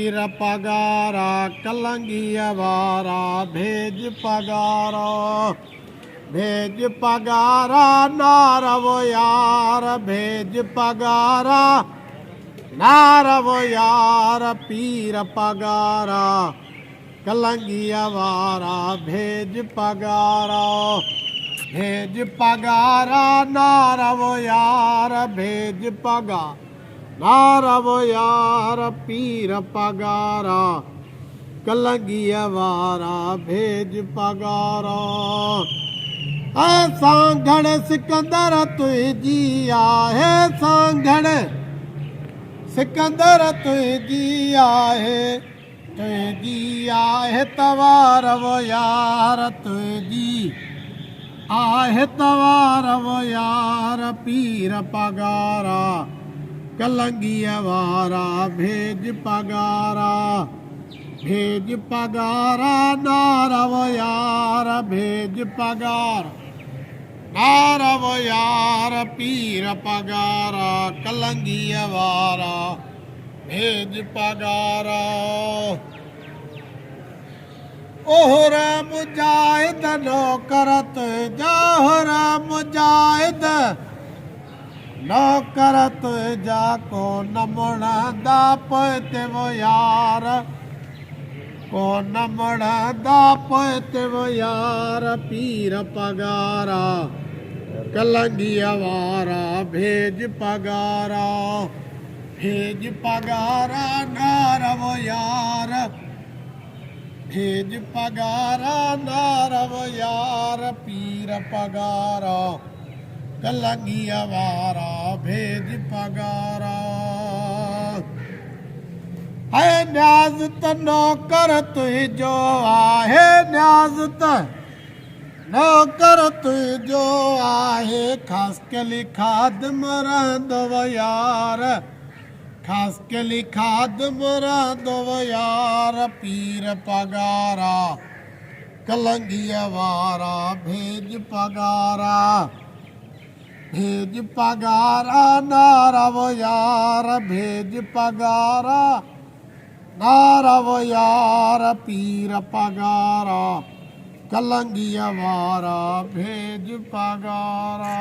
पीर पगारा कलंगिया वारा भेज पगारा भेज पगारा नारव यार भेज पगारा नारव यार पीर पगारा कलंगिया वारा भेज पगारा नारव यार भेज पगा नारव यार पीर पगारा कलंगिया वारा भेज पगारा सांगण सिकंदर तुझी आहे सांगण सिकंदर तुझी आहे तवारव यार तुझी आहे तवारव यार पीर पगारा कलंगिया वारा भेज पगारा नारव यार भेज पगार नारव यार पीर पगारा कलंगिया वारा भेज पगारा ओहरा मुजाहिद नौकरत जोहरा मुजाहिद नौकरत जाको नमणा दा पते वो यार को नमणा दा पते वो यार पीर पगारा कलंगिया वारा भेज पगारा नारव यार भेज पगारा नारव यार पीर पगारा कलंगिया वारा भेज पगारा है न्याज त नौकर तुझो आहे न्याज त नौकर तुझो आहे खास के लिखाद मरंदव यार खास के लिखाद मरंदव यार पीर पगारा कलंगिया वारा भेज पगारा नारव यार भेज पगारा नारव यार पीर पगारा कलंगिया वारा भेज पगारा